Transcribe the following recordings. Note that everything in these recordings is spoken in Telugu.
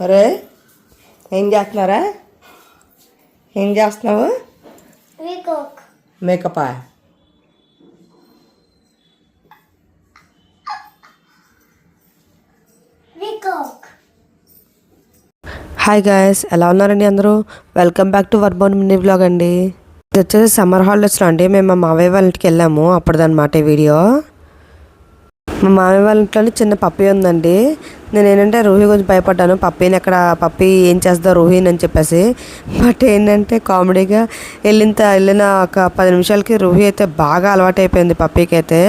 అరే ఏం చేస్తున్నారా? ఏం చేస్తున్నావు? మేకపా. హాయ్ గాయస్, ఎలా ఉన్నారండి అందరూ? వెల్కమ్ బ్యాక్ టు వర్బోన్ మినీ వ్లాగ్ అండి. ఇది వచ్చేసి సమ్మర్ హాలిడేస్లో అండి మేము మా మావయ్య వాళ్ళ ఇంటికి వెళ్ళాము. అప్పటిదన్నమాట ఈ వీడియో. మా మామయ్య వాళ్ళ ఇంట్లోనే చిన్న పప్పి ఉందండి. నేను ఏంటంటే రూహి కొంచెం భయపడ్డాను, పప్పి ఏం చేస్తుందో రూహిని అని చెప్పేసి. బట్ ఏంటంటే కామెడీగా వెళ్ళిన ఒక 10 నిమిషాలకి రూహి అయితే బాగా అలవాటు అయిపోయింది పప్పీకి అయితే.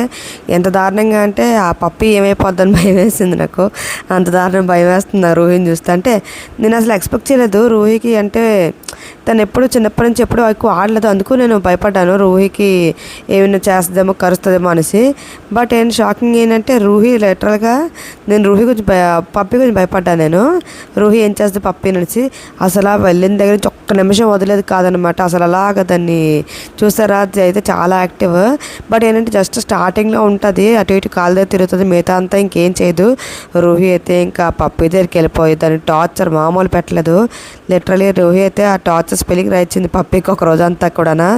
ఎంత దారుణంగా అంటే ఆ పప్పి ఏమైపోద్దని భయం వేసింది నాకు. అంత దారుణం భయం వేస్తుంది ఆ రూహిని చూస్తే. అంటే నేను అసలు ఎక్స్పెక్ట్ చేయలేదు రూహికి, అంటే తను ఎప్పుడు చిన్నప్పటి నుంచి ఎప్పుడు ఎక్కువ ఆడలేదు, అందుకు నేను భయపడ్డాను రూహికి ఏమైనా చేస్తుందేమో కరుస్తుందేమో అనేసి. బట్ షాకింగ్ ఏంటంటే రూహి లిటరల్గా నేను రూహి పప్పి కొంచెం భయపడ్డాను. నేను రూహి ఏం చేస్తుంది పప్పి నుంచి అసలు వెళ్ళిన దగ్గర నుంచి ఒక్క నిమిషం వదిలేదు కాదనమాట. అసలు అలాగ దాన్ని చూసారా, అది అయితే చాలా యాక్టివ్. బట్ ఏంటంటే జస్ట్ స్టార్టింగ్లో ఉంటుంది, అటు ఇటు కాలు దగ్గర తిరుగుతుంది, మిగతా అంతా ఇంకేం చేయదు. రూహి అయితే ఇంకా పప్పి దగ్గరికి వెళ్ళిపోయి దాన్ని టార్చర్ మామూలు పెట్టలేదు. లిటరలీ రూహి అయితే ఆ టార్చర్ స్పెల్లింగ్ రాయించింది పప్పికి ఒక రోజంతా కూడా.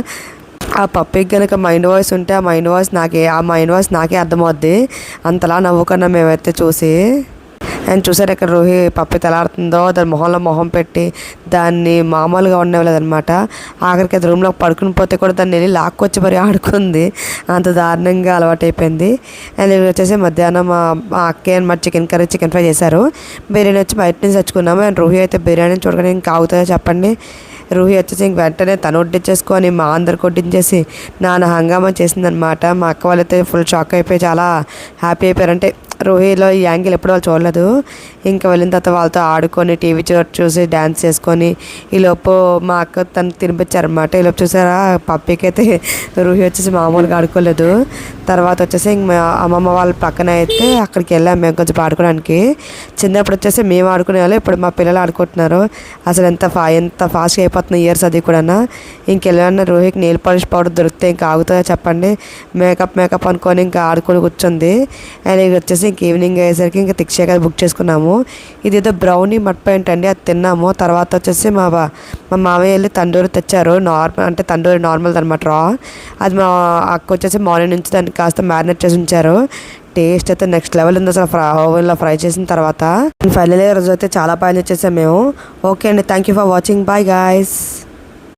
ఆ పప్పికి కనుక మైండ్ వాయిస్ ఉంటే ఆ మైండ్ వాయిస్ నాకే అర్థమవుద్ది. అంతలా నవ్వుకున్నాం మేమైతే చూసి. అండ్ చూసారు ఇక్కడ రూహి పప్పి తలాడుతుందో, దాని మొహంలో మొహం పెట్టి దాన్ని మామూలుగా ఉండేవాళ్ళదనమాట. ఆఖరికి అది రూమ్లో పడుకుని పోతే కూడా దాన్ని వెళ్ళి లాక్కొచ్చి మరి ఆడుకుంది. అంత దారుణంగా అలవాటు అయిపోయింది. అండ్ ఇక్కడ వచ్చేసి మధ్యాహ్నం మా అక్కయ్య అనమాట చికెన్ ఫ్రై చేశారు. బిర్యానీ వచ్చి బయట నుంచి తెచ్చుకున్నాము. అండ్ రూహి అయితే బిర్యానీ చూడగానే ఇంకా ఆగుతుందో చెప్పండి. రూహి వచ్చేసి ఇంక వెంటనే తను వడ్డించేసుకొని మా అందరికి వడ్డించేసి నాన్న హంగామా చేసిందనమాట. మా అక్క వాళ్ళైతే ఫుల్ షాక్ అయిపోయి చాలా హ్యాపీ అయిపోయారు. అంటే రూహిలో ఈ యాంగిల్ ఎప్పుడు వాళ్ళు చూడలేదు. ఇంకా వెళ్ళిన తర్వాత వాళ్ళతో ఆడుకొని టీవీ చూసి డ్యాన్స్ చేసుకొని ఈలోపు మా అక్క తను తినిపించారనమాట. ఈలోపు చూసారా పప్పికి అయితే రూహి వచ్చేసి మామూలుగా ఆడుకోలేదు. తర్వాత వచ్చేసి ఇంక అమ్మమ్మ వాళ్ళ పక్కన అయితే అక్కడికి వెళ్ళాము మేము కొంచెం ఆడుకోవడానికి. చిన్నప్పుడు వచ్చేసి మేము ఆడుకునే వాళ్ళు, ఇప్పుడు మా పిల్లలు ఆడుకుంటున్నారు. అసలు ఎంత ఫాస్ట్గా అయిపోతున్నాయి ఇయర్స్ అది కూడా. ఇంకెళ్ళాలన్నా రూహికి నెయిల్ పాలిష్ పౌడర్ దొరికితే ఇంకా ఆగుతుందో చెప్పండి. మేకప్ అనుకొని ఇంకా ఆడుకొని కూర్చుంది. అండ్ ఇది వచ్చేసి ఇంక ఈవినింగ్ అయ్యేసరికి ఇంకా తిక్షగా బుక్ చేసుకున్నాము. ఇది ఏదో బ్రౌనీ మట్పాయింట్ అండి, అది తిన్నాము. తర్వాత వచ్చేసి మా మామయ్య వెళ్ళి తందూరి తెచ్చారు. తందూరి నార్మల్ అనమాట, రా. అది మా అక్క వచ్చేసి మార్నింగ్ నుంచి దాన్ని కాస్త మ్యారినేట్ చేసి ఉంచారు. టేస్ట్ అయితే నెక్స్ట్ లెవెల్ ఉంది అసలు ఓవెన్లో ఫ్రై చేసిన తర్వాత. ఫైనల్ రోజు అయితే చాలా బాగా చేసాం మేము. ఓకే అండి, thank you for watching. Bye guys.